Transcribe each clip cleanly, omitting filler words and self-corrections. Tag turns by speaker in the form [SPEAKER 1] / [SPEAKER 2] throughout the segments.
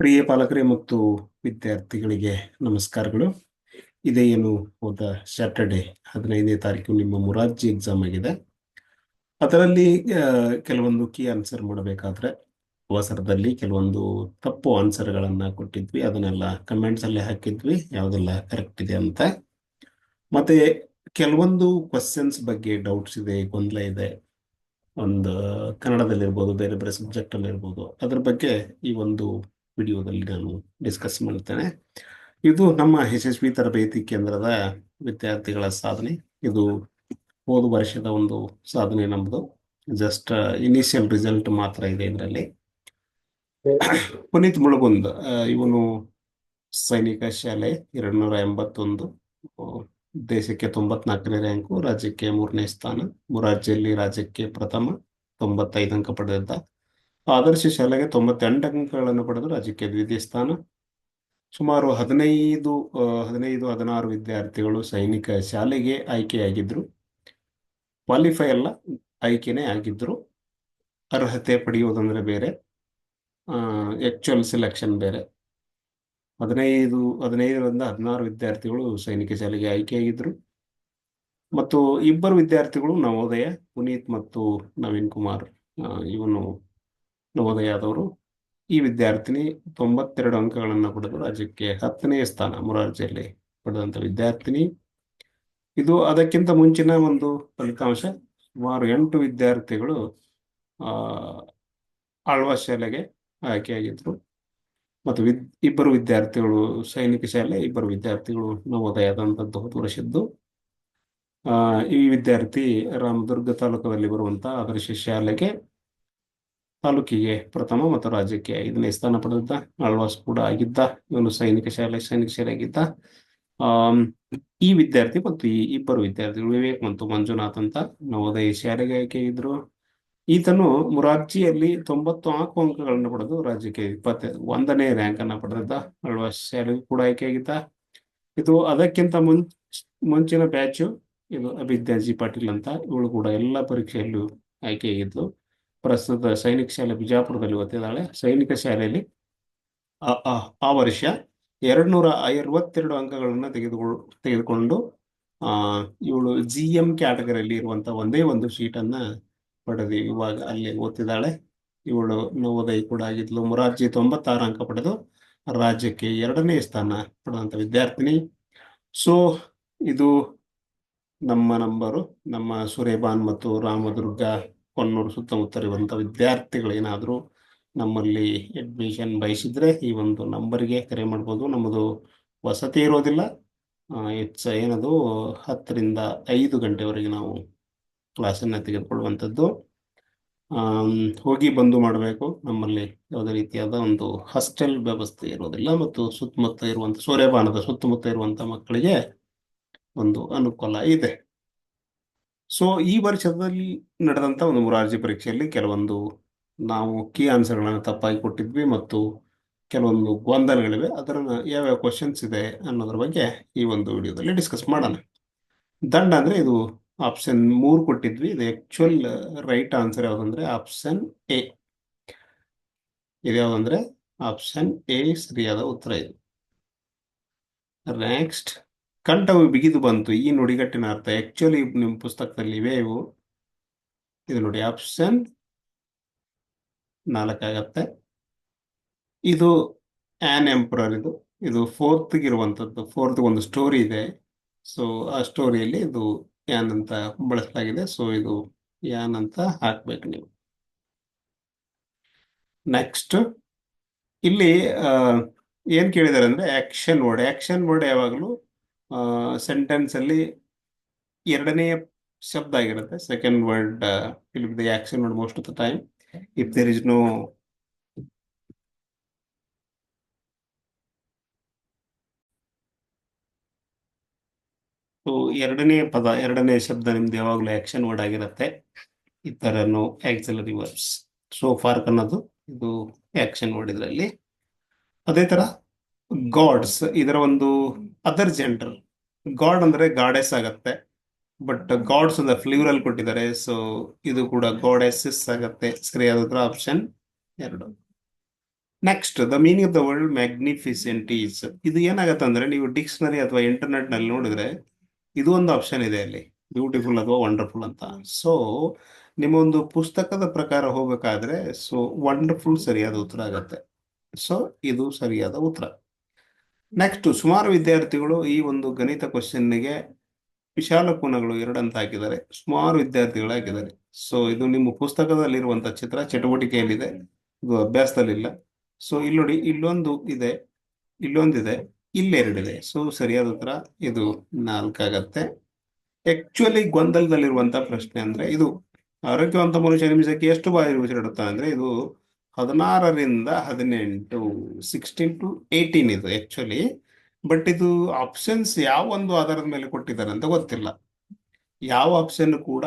[SPEAKER 1] ಪ್ರಿಯ ಪಾಲಕರೇ ಮತ್ತು ವಿದ್ಯಾರ್ಥಿಗಳಿಗೆ ನಮಸ್ಕಾರಗಳು. ಇದೇ ಏನು ಹೋದ ಸ್ಯಾಟರ್ಡೆ 15ನೇ ತಾರೀಕು ನಿಮ್ಮ ಮೊರಾರ್ಜಿ ಎಕ್ಸಾಮ್ ಆಗಿದೆ. ಅದರಲ್ಲಿ ಕೆಲವೊಂದು ಕೀ ಆನ್ಸರ್ ಮಾಡಬೇಕಾದ್ರೆ ಅವಸರದಲ್ಲಿ ಕೆಲವೊಂದು ತಪ್ಪು ಆನ್ಸರ್ಗಳನ್ನ ಕೊಟ್ಟಿದ್ವಿ. ಅದನ್ನೆಲ್ಲ ಕಮೆಂಟ್ಸ್ ಅಲ್ಲಿ ಹಾಕಿದ್ವಿ, ಯಾವುದೆಲ್ಲ ಕರೆಕ್ಟ್ ಇದೆ ಅಂತ. ಮತ್ತೆ ಕೆಲವೊಂದು ಕ್ವಶನ್ಸ್ ಬಗ್ಗೆ ಡೌಟ್ಸ್ ಇದೆ, ಗೊಂದಲ ಇದೆ. ಒಂದು ಕನ್ನಡದಲ್ಲಿರ್ಬೋದು, ಬೇರೆ ಬೇರೆ ಸಬ್ಜೆಕ್ಟ್ ಅಲ್ಲಿ ಇರ್ಬೋದು. ಅದ್ರ ಬಗ್ಗೆ ಈ ಒಂದು ವಿಡಿಯೋದಲ್ಲಿ ನಾನು ಡಿಸ್ಕಸ್ ಮಾಡ್ತೇನೆ. ಇದು ನಮ್ಮ ಯಶಸ್ವಿ ತರಬೇತಿ ಕೇಂದ್ರದ ವಿದ್ಯಾರ್ಥಿಗಳ ಸಾಧನೆ. ಇದು ಹೋದ ವರ್ಷದ ಒಂದು ಸಾಧನೆ ನಮ್ದು. ಜಸ್ಟ್ ಇನಿಷಿಯಲ್ ರಿಸಲ್ಟ್ ಮಾತ್ರ ಇದೆ ಇದರಲ್ಲಿ. ಪುನೀತ್ ಮುಳುಗುಂದ್, ಇವನು ಸೈನಿಕ ಶಾಲೆ 281, ದೇಶಕ್ಕೆ 94ನೇ ರ್ಯಾಂಕು, ರಾಜ್ಯಕ್ಕೆ 3ನೇ ಸ್ಥಾನ. ಮೊರಾರ್ಜಿಯಲ್ಲಿ ರಾಜ್ಯಕ್ಕೆ ಪ್ರಥಮ, 95 ಅಂಕ ಪಡೆದಿದ್ದ. ಆದರ್ಶ ಶಾಲೆಗೆ 98 ಅಂಕಗಳನ್ನು ಪಡೆದು ರಾಜ್ಯಕ್ಕೆ ದ್ವಿತೀಯ ಸ್ಥಾನ. ಸುಮಾರು 16 ವಿದ್ಯಾರ್ಥಿಗಳು ಸೈನಿಕ ಶಾಲೆಗೆ ಆಯ್ಕೆಯಾಗಿದ್ರು. ಕ್ವಾಲಿಫೈ ಅಲ್ಲ, ಆಯ್ಕೆನೇ ಆಗಿದ್ರು. ಅರ್ಹತೆ ಪಡೆಯುವುದಂದ್ರೆ ಬೇರೆ, ಆಕ್ಚುಯಲ್ ಸೆಲೆಕ್ಷನ್ ಬೇರೆ. 15ರಿಂದ 16 ವಿದ್ಯಾರ್ಥಿಗಳು ಸೈನಿಕ ಶಾಲೆಗೆ ಆಯ್ಕೆಯಾಗಿದ್ರು. ಮತ್ತು 2 ವಿದ್ಯಾರ್ಥಿಗಳು ನವೋದಯ, ಪುನೀತ್ ಮತ್ತು ನವೀನ್ ಕುಮಾರ್. ಇವನು ನವೋದಯದವರು. ಈ ವಿದ್ಯಾರ್ಥಿನಿ 92 ಅಂಕಗಳನ್ನು ಪಡೆದು ರಾಜ್ಯಕ್ಕೆ 10ನೇ ಸ್ಥಾನ ಮೊರಾರ್ಜಿಯಲ್ಲಿ ಪಡೆದಂತ ವಿದ್ಯಾರ್ಥಿನಿ. ಇದು ಅದಕ್ಕಿಂತ ಮುಂಚಿನ ಒಂದು ಫಲಿತಾಂಶ. ಸುಮಾರು 8 ವಿದ್ಯಾರ್ಥಿಗಳು ಆಳ್ವಾಸ್ ಶಾಲೆಗೆ ಆಯ್ಕೆಯಾಗಿದ್ರು. ಮತ್ತು 2 ವಿದ್ಯಾರ್ಥಿಗಳು ಸೈನಿಕ ಶಾಲೆ, 2 ವಿದ್ಯಾರ್ಥಿಗಳು ನವೋದಯದಂತದ್ದು ಹೋದ ವರ್ಷದ್ದು. ಈ ವಿದ್ಯಾರ್ಥಿ ರಾಮದುರ್ಗ ತಾಲೂಕದಲ್ಲಿ ಬರುವಂತಹ ಆದರ್ಶ ಶಾಲೆಗೆ, ತಾಲೂಕಿಗೆ ಪ್ರಥಮ ಮತ್ತು ರಾಜ್ಯಕ್ಕೆ 5ನೇ ಸ್ಥಾನ ಪಡೆದಿದ್ದ. ಆಳ್ವಾಸ್ ಕೂಡ ಆಗಿದ್ದ. ಇವನು ಸೈನಿಕ ಶಾಲೆ ಆಗಿದ್ದ. ಈ ವಿದ್ಯಾರ್ಥಿ ಮತ್ತು ಈ 2 ವಿದ್ಯಾರ್ಥಿಗಳು ವಿವೇಕ್ ಮತ್ತು ಮಂಜುನಾಥ್ ಅಂತ ನವೋದಯ ಶಾಲೆಗೆ ಆಯ್ಕೆಯಾಗಿದ್ರು. ಈತನು ಮೊರಾರ್ಜಿಯಲ್ಲಿ 94 ಅಂಕಗಳನ್ನು ಪಡೆದು ರಾಜ್ಯಕ್ಕೆ 21ನೇ ರ್ಯಾಂಕ್ ಅನ್ನ ಪಡೆದಿದ್ದ. ಆಳ್ವಾಸ್ ಶಾಲೆಗೂ ಕೂಡ ಆಯ್ಕೆಯಾಗಿದ್ದ. ಇದು ಅದಕ್ಕಿಂತ ಮುಂಚಿನ ಬ್ಯಾಚು. ಇದು ಅಭಿಜ್ಞಾ ಜಿ ಪಾಟೀಲ್ ಅಂತ, ಇವಳು ಕೂಡ ಎಲ್ಲ ಪರೀಕ್ಷೆಯಲ್ಲೂ ಆಯ್ಕೆಯಾಗಿದ್ಲು. ಪ್ರಸ್ತುತ ಸೈನಿಕ ಶಾಲೆ ಬಿಜಾಪುರದಲ್ಲಿ ಓದ್ತಿದ್ದಾಳೆ. ಸೈನಿಕ ಶಾಲೆಯಲ್ಲಿ ಆ ವರ್ಷ 262 ಅಂಕಗಳನ್ನು ತೆಗೆದುಕೊಂಡು ಇವಳು GM ಕ್ಯಾಟಗರಿಯಲ್ಲಿ ಇರುವಂತಹ ಒಂದೇ ಒಂದು ಸೀಟ್ ಅನ್ನ ಪಡೆದು ಇವಾಗ ಅಲ್ಲಿ ಓದ್ತಿದ್ದಾಳೆ. ಇವಳು ನವೋದಯ ಕೂಡ ಆಗಿದ್ಲು. ಮೊರಾರ್ಜಿ 96 ಅಂಕ ಪಡೆದು ರಾಜ್ಯಕ್ಕೆ 2ನೇ ಸ್ಥಾನ ಪಡೆದಂತ ವಿದ್ಯಾರ್ಥಿನಿ. ಸೊ ಇದು ನಮ್ಮ ನಂಬರು. ನಮ್ಮ ಸುರೇಬಾನ್ ಮತ್ತು ರಾಮದುರ್ಗ, ಕೊನ್ನೂರು ಸುತ್ತಮುತ್ತ ಇರುವಂತಹ ವಿದ್ಯಾರ್ಥಿಗಳು ಏನಾದರೂ ನಮ್ಮಲ್ಲಿ ಅಡ್ಮಿಷನ್ ಬಯಸಿದ್ರೆ ಈ ಒಂದು ನಂಬರ್ಗೆ ಕರೆ ಮಾಡ್ಬೋದು. ನಮ್ಮದು ವಸತಿ ಇರೋದಿಲ್ಲ. ಏನದು 10 ರಿಂದ 5 ಗಂಟೆವರೆಗೆ ನಾವು ಕ್ಲಾಸನ್ನು ತೆಗೆದುಕೊಳ್ಳುವಂಥದ್ದು. ಹೋಗಿ ಬಂದು ಮಾಡಬೇಕು. ನಮ್ಮಲ್ಲಿ ಯಾವುದೇ ರೀತಿಯಾದ ಒಂದು ಹಾಸ್ಟೆಲ್ ವ್ಯವಸ್ಥೆ ಇರೋದಿಲ್ಲ. ಮತ್ತು ಸುತ್ತಮುತ್ತ ಇರುವಂಥ ಸೂರ್ಯಪಾನದ ಸುತ್ತಮುತ್ತ ಇರುವಂಥ ಮಕ್ಕಳಿಗೆ ಒಂದು ಅನುಕೂಲ ಇದೆ. ಸೊ ಈ ವರ್ಷದಲ್ಲಿ ನಡೆದಂತ ಒಂದು ಮೊರಾರ್ಜಿ ಪರೀಕ್ಷೆಯಲ್ಲಿ ಕೆಲವೊಂದು ನಾವು ಕೀ ಆನ್ಸರ್ಗಳನ್ನು ತಪ್ಪಾಗಿ ಕೊಟ್ಟಿದ್ವಿ ಮತ್ತು ಕೆಲವೊಂದು ಗೊಂದಲಗಳಿವೆ. ಅದರ ಯಾವ್ಯಾವ ಕ್ವಶನ್ಸ್ ಇದೆ ಅನ್ನೋದ್ರ ಬಗ್ಗೆ ಈ ಒಂದು ವಿಡಿಯೋದಲ್ಲಿ ಡಿಸ್ಕಸ್ ಮಾಡೋಣ. ದಂಡ ಅಂದ್ರೆ ಇದು ಆಪ್ಷನ್ 3 ಕೊಟ್ಟಿದ್ವಿ. ಇದು ಆಕ್ಚುಯಲ್ ರೈಟ್ ಆನ್ಸರ್ ಯಾವ್ದಂದ್ರೆ ಆಪ್ಷನ್ ಎ. ಇದು ಯಾವ್ದಂದ್ರೆ ಆಪ್ಷನ್ ಎ ಸರಿಯಾದ ಉತ್ತರ ಇದು. ನೆಕ್ಸ್ಟ್, ಕಂಠವು ಬಿಗಿದು ಬಂತು, ಈ ನುಡಿಗಟ್ಟಿನ ಅರ್ಥ. ಆಕ್ಚುಲಿ ನಿಮ್ಮ ಪುಸ್ತಕದಲ್ಲಿ ಇವೆ ಇವು. ಇದು ನೋಡಿ, ಆಪ್ಷನ್ 4 ಆಗತ್ತೆ. ಇದು ಆನ್ ಎಂಪರರ್. ಇದು 4th ಇರುವಂತದ್ದು. 4th ಒಂದು ಸ್ಟೋರಿ ಇದೆ. ಸೊ ಆ ಸ್ಟೋರಿಯಲ್ಲಿ ಇದು ಯಾನ್ ಅಂತ ಬಳಸಲಾಗಿದೆ. ಸೊ ಇದು ಯಾನ್ ಅಂತ ಹಾಕ್ಬೇಕು ನೀವು. ನೆಕ್ಸ್ಟ್, ಇಲ್ಲಿ ಏನ್ ಕೇಳಿದಾರೆ ಅಂದ್ರೆ ಆಕ್ಷನ್ ವರ್ಡ್. ಆಕ್ಷನ್ ವರ್ಡ್ ಯಾವಾಗಲೂ ಸೆಂಟೆನ್ಸ್ ಅಲ್ಲಿ 2ನೇ ಶಬ್ದ ಆಗಿರುತ್ತೆ. Second word will be the action word most of the time. If there is no ಎರಡನೇ ಶಬ್ದ ನಿಮ್ದು ಯಾವಾಗಲೂ ಆಕ್ಷನ್ ವರ್ಡ್ ಆಗಿರುತ್ತೆ. ಈ ತರ no auxiliary verbs. So for ಅನ್ನೋದು ಇದು ಆಕ್ಷನ್ ವರ್ಡ್ ಇದರಲ್ಲಿ. ಅದೇ ತರ ಗಾಡ್ಸ್, ಇದರ ಒಂದು ಅದರ್ ಜೆಂಡರ್. ಗಾಡ್ ಅಂದ್ರೆ ಗಾಡೆಸ್ ಆಗತ್ತೆ. ಬಟ್ ಗಾಡ್ಸ್ ಅಂತ ಫ್ಲೂರಲ್ ಕೊಟ್ಟಿದ್ದಾರೆ. ಸೊ ಇದು ಕೂಡ ಗಾಡೆಸಸ್ ಆಗತ್ತೆ. ಸರಿಯಾದ ಉತ್ತರ option 2. Next the meaning of the word magnificent is. ಇದು ಏನಾಗತ್ತೆ ಅಂದ್ರೆ ನೀವು ಡಿಕ್ಷನರಿ ಅಥವಾ ಇಂಟರ್ನೆಟ್ ನಲ್ಲಿ ನೋಡಿದ್ರೆ ಇದು ಒಂದು ಆಪ್ಷನ್ ಇದೆ ಅಲ್ಲಿ, ಬ್ಯೂಟಿಫುಲ್ ಅಥವಾ ವಂಡರ್ಫುಲ್ ಅಂತ. ಸೊ ನಿಮ್ಮ ಒಂದು ಪುಸ್ತಕದ ಪ್ರಕಾರ ಹೋಗ್ಬೇಕಾದ್ರೆ ಸೊ ವಂಡರ್ಫುಲ್ ಸರಿಯಾದ ಉತ್ತರ ಆಗತ್ತೆ. ಸೊ ಇದು ಸರಿಯಾದ ಉತ್ತರ. ನೆಕ್ಸ್ಟ್, ಸುಮಾರು ವಿದ್ಯಾರ್ಥಿಗಳು ಈ ಒಂದು ಗಣಿತ ಕ್ವಶನ್ಗೆ ವಿಶಾಲ ಕೋನಗಳು ಎರಡಂತ ಹಾಕಿದ್ದಾರೆ. ಸುಮಾರು ವಿದ್ಯಾರ್ಥಿಗಳು ಹಾಕಿದ್ದಾರೆ. ಸೊ ಇದು ನಿಮ್ಮ ಪುಸ್ತಕದಲ್ಲಿರುವಂತಹ ಚಿತ್ರ, ಚಟುವಟಿಕೆಯಲ್ಲಿದೆ, ಇದು ಅಭ್ಯಾಸದಲ್ಲಿಲ್ಲ. ಸೊ ಇಲ್ಲಿ ನೋಡಿ, ಇಲ್ಲೊಂದು ಇದೆ, ಇಲ್ಲೊಂದಿದೆ, ಇಲ್ಲೆರಡಿದೆ. ಸೊ ಸರಿಯಾದ ಉತ್ತರ ಇದು 4 ಆಗತ್ತೆ. ಆಕ್ಚುಲಿ ಗೊಂದಲದಲ್ಲಿರುವಂತಹ ಪ್ರಶ್ನೆ ಅಂದ್ರೆ ಇದು ಆರೋಗ್ಯವಂತ ಮನುಷ್ಯ ನಿಮಿಷಕ್ಕೆ ಎಷ್ಟು ಬಾರಿ ಉಸಿರಾಡುತ್ತಾನೆ ಅಂದ್ರೆ ಇದು 16ರಿಂದ 18, 16 to 18 ಇದು ಆಕ್ಚುಲಿ. ಬಟ್ ಇದು ಆಪ್ಷನ್ಸ್ ಯಾವ ಒಂದು ಆಧಾರದ ಮೇಲೆ ಕೊಟ್ಟಿದ್ದಾರೆ ಅಂತ ಗೊತ್ತಿಲ್ಲ. ಯಾವ ಆಪ್ಷನ್ ಕೂಡ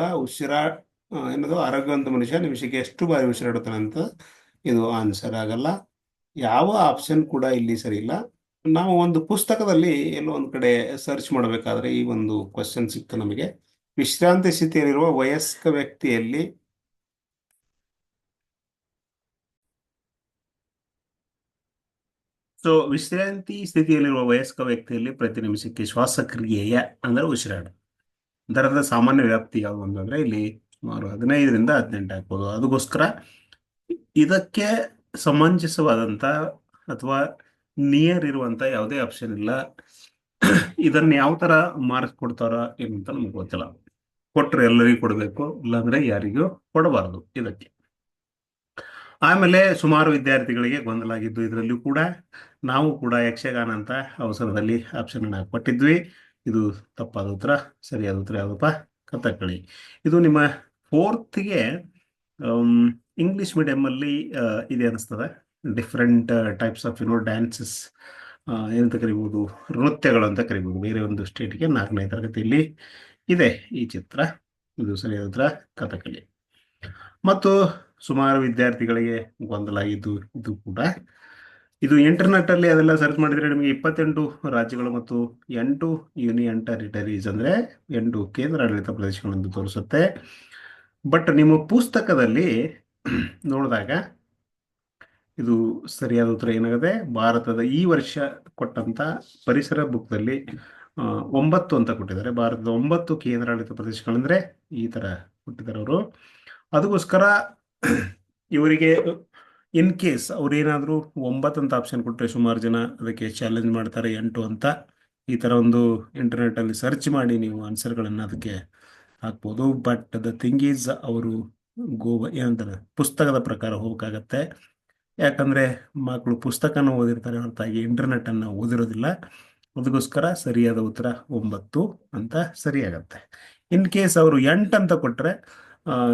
[SPEAKER 1] ಏನದು ಆರೋಗ್ಯವಂತ ಮನುಷ್ಯ ನಿಮಿಷಕ್ಕೆ ಎಷ್ಟು ಬಾರಿ ಉಸಿರಾಡುತ್ತಾನೆ ಅಂತ ಇದು ಆನ್ಸರ್ ಆಗಲ್ಲ. ಯಾವ ಆಪ್ಷನ್ ಕೂಡ ಇಲ್ಲಿ ಸರಿ ಇಲ್ಲ. ನಾವು ಒಂದು ಪುಸ್ತಕದಲ್ಲಿ ಎಲ್ಲೋ ಒಂದು ಕಡೆ ಸರ್ಚ್ ಮಾಡಬೇಕಾದ್ರೆ ಈ ಒಂದು ಕ್ವಶನ್ ಸಿಕ್ತು ನಮಗೆ. ವಿಶ್ರಾಂತಿ ಸ್ಥಿತಿಯಲ್ಲಿರುವ ವಯಸ್ಕ ವ್ಯಕ್ತಿಯಲ್ಲಿ ವಿಶ್ರಾಂತಿ ಸ್ಥಿತಿಯಲ್ಲಿರುವ ವಯಸ್ಕ ವ್ಯಕ್ತಿಯಲ್ಲಿ ಪ್ರತಿ ನಿಮಿಷಕ್ಕೆ ಶ್ವಾಸಕ್ರಿಯೆಯ ಅಂದ್ರೆ ಉಸಿರಾಟ ದರದ ಸಾಮಾನ್ಯ ವ್ಯಾಪ್ತಿ ಯಾವುದು ಅಂತಂದ್ರೆ ಇಲ್ಲಿ ಸುಮಾರು 15ರಿಂದ 18 ಆಗ್ಬೋದು. ಅದಕ್ಕೋಸ್ಕರ ಇದಕ್ಕೆ ಸಮಂಜಸವಾದಂತ ಅಥವಾ ನಿಯರ್ ಇರುವಂತ ಯಾವುದೇ ಆಪ್ಷನ್ ಇಲ್ಲ. ಇದನ್ನ ಯಾವ ತರ ಮಾರ್ಕ್ಸ್ ಕೊಡ್ತಾರ ಏನಂತ ನಮ್ಗೆ ಗೊತ್ತಿಲ್ಲ. ಕೊಟ್ರೆ ಎಲ್ಲರಿಗೂ ಕೊಡಬೇಕು, ಇಲ್ಲಾಂದ್ರೆ ಯಾರಿಗೂ ಕೊಡಬಾರದು ಇದಕ್ಕೆ. ಆಮೇಲೆ ಸುಮಾರು ವಿದ್ಯಾರ್ಥಿಗಳಿಗೆ ಗೊಂದಲ ಆಗಿದ್ದು ಇದರಲ್ಲಿ ಕೂಡ ನಾವು ಕೂಡ ಯಕ್ಷಗಾನ ಅಂತ ಅವಸರದಲ್ಲಿ ಆಪ್ಷನ್ ಅನ್ನು ಹಾಕ್ಬಿಟ್ಟಿದ್ವಿ. ಇದು ತಪ್ಪಾದ ಉತ್ತರ. ಸರಿಯಾದ ಉತ್ತರ ಯಾವ್ದಪ್ಪ? ಕಥಕ್ಕಳಿ. ಇದು ನಿಮ್ಮ 4th ಇಂಗ್ಲಿಷ್ ಮೀಡಿಯಂ ಅಲ್ಲಿ ಇದೆ ಅನಿಸ್ತದೆ. ಡಿಫ್ರೆಂಟ್ ಟೈಪ್ಸ್ ಆಫ್ ಡ್ಯಾನ್ಸಸ್ ಏನಂತ ಕರಿಬಹುದು, ನೃತ್ಯಗಳು ಅಂತ ಕರಿಬಹುದು. ಬೇರೆ ಒಂದು ಸ್ಟೇಟ್ಗೆ 4ನೇ ತರಗತಿಯಲ್ಲಿ ಇದೆ ಈ ಚಿತ್ರ. ಇದು ಸರಿಯಾದ ಉತ್ತರ ಕಥಕ್ಕಳಿ. ಮತ್ತು ಸುಮಾರು ವಿದ್ಯಾರ್ಥಿಗಳಿಗೆ ಗೊಂದಲ ಆಗಿದ್ದು ಇದು ಕೂಡ. ಇದು ಇಂಟರ್ನೆಟ್ ಅಲ್ಲಿ ಅದೆಲ್ಲ ಸರ್ಚ್ ಮಾಡಿದ್ರೆ ನಿಮಗೆ 28 ರಾಜ್ಯಗಳು ಮತ್ತು 8 ಯೂನಿಯನ್ ಟೆರಿಟರೀಸ್ ಅಂದ್ರೆ 8 ಕೇಂದ್ರಾಡಳಿತ ಪ್ರದೇಶಗಳನ್ನು ತೋರಿಸುತ್ತೆ. ಬಟ್ ನಿಮ್ಮ ಪುಸ್ತಕದಲ್ಲಿ ನೋಡಿದಾಗ ಇದು ಸರಿಯಾದ ಉತ್ತರ ಏನಾಗುತ್ತೆ, ಭಾರತದ ಈ ವರ್ಷ ಕೊಟ್ಟಂತ ಪರಿಸರ ಬುಕ್ದಲ್ಲಿ 9 ಅಂತ ಕೊಟ್ಟಿದ್ದಾರೆ. ಭಾರತದ 9 ಕೇಂದ್ರಾಡಳಿತ ಪ್ರದೇಶಗಳಂದ್ರೆ ಈ ತರ ಕೊಟ್ಟಿದ್ದಾರೆ ಅವರು. ಅದಕ್ಕೋಸ್ಕರ ಇವರಿಗೆ ಇನ್ ಕೇಸ್ ಅವ್ರೇನಾದ್ರೂ 9 ಅಂತ ಆಪ್ಷನ್ ಕೊಟ್ಟರೆ ಸುಮಾರು ಜನ ಅದಕ್ಕೆ ಚಾಲೆಂಜ್ ಮಾಡ್ತಾರೆ 8 ಅಂತ. ಈ ತರ ಒಂದು ಇಂಟರ್ನೆಟ್ ಅಲ್ಲಿ ಸರ್ಚ್ ಮಾಡಿ ನೀವು ಆನ್ಸರ್ಗಳನ್ನ ಅದಕ್ಕೆ ಹಾಕ್ಬೋದು. ಬಟ್ ದ ಥಿಂಗ್ ಈಸ್ ಅವರು ಏನಂತಾರೆ ಪುಸ್ತಕದ ಪ್ರಕಾರ ಹೋಗಕ್ಕಾಗತ್ತೆ. ಯಾಕಂದ್ರೆ ಮಕ್ಕಳು ಪುಸ್ತಕನ ಓದಿರ್ತಾರೆ ಹೊರತಾಗಿ ಇಂಟರ್ನೆಟ್ ಅನ್ನ ಓದಿರೋದಿಲ್ಲ. ಅದಕ್ಕೋಸ್ಕರ ಸರಿಯಾದ ಉತ್ತರ 9 ಅಂತ ಸರಿಯಾಗತ್ತೆ. ಇನ್ ಕೇಸ್ ಅವರು 8 ಅಂತ ಕೊಟ್ರೆ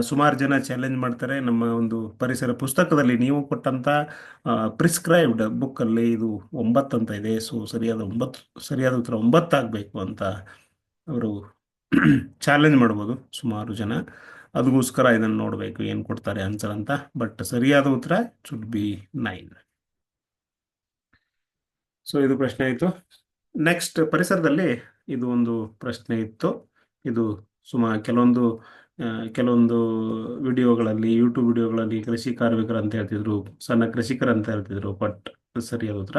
[SPEAKER 1] ಸುಮಾರು ಜನ ಚಾಲೆಂಜ್ ಮಾಡ್ತಾರೆ. ನಮ್ಮ ಒಂದು ಪರಿಸರ ಪುಸ್ತಕದಲ್ಲಿ ನೀವು ಕೊಟ್ಟಂತ ಪ್ರಿಸ್ಕ್ರೈಬ್ಡ್ ಬುಕ್ ಅಲ್ಲಿ ಇದು 9 ಅಂತ ಇದೆ. ಸೊ ಸರಿಯಾದ ಉತ್ತರ 9 ಆಗ್ಬೇಕು ಅಂತ ಅವರು ಚಾಲೆಂಜ್ ಮಾಡ್ಬೋದು ಸುಮಾರು ಜನ. ಅದಕ್ಕೋಸ್ಕರ ಇದನ್ನು ನೋಡ್ಬೇಕು ಏನ್ ಕೊಡ್ತಾರೆ ಆನ್ಸರ್ ಅಂತ. ಬಟ್ ಸರಿಯಾದ ಉತ್ತರ ಶುಡ್ ಬಿ 9. ಸೊ ಇದು ಪ್ರಶ್ನೆ ಆಯ್ತು. ನೆಕ್ಸ್ಟ್, ಪರಿಸರದಲ್ಲಿ ಇದು ಒಂದು ಪ್ರಶ್ನೆ ಇತ್ತು. ಇದು ಕೆಲವೊಂದು ವಿಡಿಯೋಗಳಲ್ಲಿ, ಯೂಟ್ಯೂಬ್ ವಿಡಿಯೋಗಳಲ್ಲಿ ಕೃಷಿ ಕಾರ್ಮಿಕರು ಅಂತ ಹೇಳ್ತಿದ್ರು, ಸಣ್ಣ ಕೃಷಿಕರು ಅಂತ ಹೇಳ್ತಿದ್ರು. ಬಟ್ ಸರಿಯಾದ ಉತ್ತರ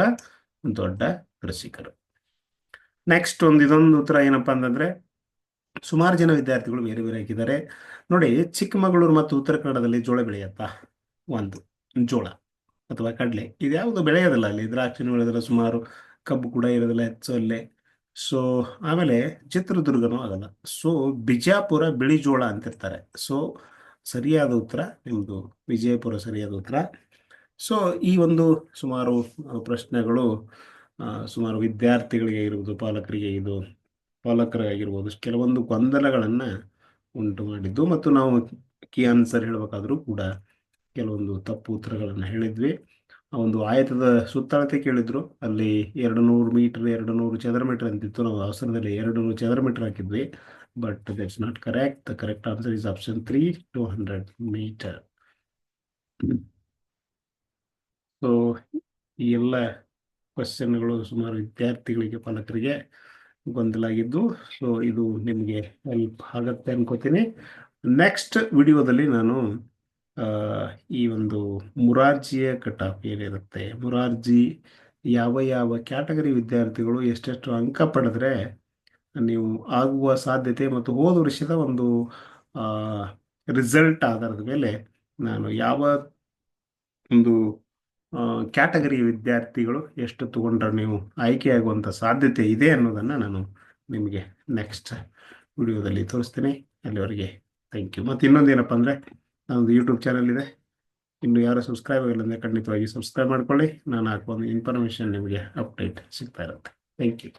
[SPEAKER 1] ದೊಡ್ಡ ಕೃಷಿಕರು. ನೆಕ್ಸ್ಟ್ ಇದೊಂದು ಉತ್ತರ ಏನಪ್ಪಾ ಅಂತಂದ್ರೆ ಸುಮಾರು ಜನ ವಿದ್ಯಾರ್ಥಿಗಳು ಬೇರೆ ಬೇರೆ ಹಾಕಿದ್ದಾರೆ ನೋಡಿ. ಚಿಕ್ಕಮಗಳೂರು ಮತ್ತು ಉತ್ತರ ಕನ್ನಡದಲ್ಲಿ ಜೋಳ ಬೆಳೆಯತ್ತಾ? ಒಂದು ಜೋಳ ಅಥವಾ ಕಡಲೆ ಇದ್ಯಾವುದು ಬೆಳೆಯೋದಿಲ್ಲ ಅಲ್ಲಿ. ದ್ರಾಕ್ಷಿ ಬೆಳೆಯೋದಿಲ್ಲ, ಸುಮಾರು ಕಬ್ಬು ಕೂಡ ಇರೋದಿಲ್ಲ ಹೆಚ್ಚು ಅಲ್ಲೇ. ಸೊ ಆಮೇಲೆ ಚಿತ್ರದುರ್ಗನೂ ಆಗಲ್ಲ. ಸೊ ಬಿಜಾಪುರ ಬಿಳಿ ಜೋಳ ಅಂತಿರ್ತಾರೆ. ಸೊ ಸರಿಯಾದ ಉತ್ತರ ನಿಮ್ದು ವಿಜಯಪುರ ಸರಿಯಾದ ಉತ್ತರ. ಸೊ ಈ ಒಂದು ಸುಮಾರು ಪ್ರಶ್ನೆಗಳು ಸುಮಾರು ವಿದ್ಯಾರ್ಥಿಗಳಿಗೆ ಇರುವುದು, ಪಾಲಕರಾಗಿರ್ಬೋದು ಕೆಲವೊಂದು ಗೊಂದಲಗಳನ್ನ ಉಂಟು ಮಾಡಿದ್ದು. ಮತ್ತು ನಾವು ಕೀ ಆನ್ಸರ್ ಹೇಳಬೇಕಾದ್ರೂ ಕೂಡ ಕೆಲವೊಂದು ತಪ್ಪು ಉತ್ತರಗಳನ್ನ ಹೇಳಿದ್ವಿ. ಆ ಒಂದು ಆಯತದ ಸುತ್ತಳತೆ ಕೇಳಿದ್ರು, ಅಲ್ಲಿ 200 ಮೀಟರ್ 200 ಚದರ ಮೀಟರ್ ಅಂತಿತ್ತು. ನಾವು ಅವಸರದಲ್ಲಿ 200 ಚದರ ಮೀಟರ್ ಹಾಕಿದ್ವಿ. But that's not correct. The correct answer is option 3, 200 metre. So ಈ ಎಲ್ಲ ಕ್ವಶನ್ಗಳು ಸುಮಾರು ವಿದ್ಯಾರ್ಥಿಗಳಿಗೆ, ಪಾಲಕರಿಗೆ ಗೊಂದಲ ಆಗಿದ್ದು. ಸೊ ಇದು ನಿಮಗೆ ಹೆಲ್ಪ್ ಆಗತ್ತೆ ಅನ್ಕೋತೀನಿ. ನೆಕ್ಸ್ಟ್ ವಿಡಿಯೋದಲ್ಲಿ ನಾನು ಆ, ಈ ಒಂದು ಮುರಾರ್ಜಿಯ ಕಟ್ ಆಫ್ ಏನಿರುತ್ತೆ, ಮುರಾರ್ಜಿ ಯಾವ ಯಾವ ಕ್ಯಾಟಗರಿ ವಿದ್ಯಾರ್ಥಿಗಳು ಎಷ್ಟೆಷ್ಟು ಅಂಕ ಪಡೆದ್ರೆ ನೀವು ಆಗುವ ಸಾಧ್ಯತೆ ಮತ್ತು ಹೋದ ವರ್ಷದ ಒಂದು ರಿಸಲ್ಟ್ ಆಧಾರದ ಮೇಲೆ ನಾನು ಯಾವ ಒಂದು ಕ್ಯಾಟಗರಿ ವಿದ್ಯಾರ್ಥಿಗಳು ಎಷ್ಟು ತಗೊಂಡ್ರೆ ನೀವು ಆಯ್ಕೆಯಾಗುವಂಥ ಸಾಧ್ಯತೆ ಇದೆ ಅನ್ನೋದನ್ನು ನಾನು ನಿಮಗೆ ನೆಕ್ಸ್ಟ್ ವಿಡಿಯೋದಲ್ಲಿ ತೋರಿಸ್ತೀನಿ. ಅಲ್ಲಿವರೆಗೆ ಥ್ಯಾಂಕ್ ಯು. ಮತ್ತು ಇನ್ನೊಂದು ಏನಪ್ಪ ಅಂದರೆ, ನನ್ನದು ಯೂಟ್ಯೂಬ್ ಚಾನಲ್ ಇದೆ, ಇನ್ನು ಯಾರು ಸಬ್ಸ್ಕ್ರೈಬ್ ಆಗಿಲ್ಲ ಅಂದರೆ ಖಂಡಿತವಾಗಿ ಸಬ್ಸ್ಕ್ರೈಬ್ ಮಾಡ್ಕೊಳ್ಳಿ. ನಾನು ಹಾಕುವ ಇನ್ಫಾರ್ಮೇಷನ್ ನಿಮಗೆ ಅಪ್ಡೇಟ್ ಸಿಗ್ತಾ ಇರುತ್ತೆ. Thank you.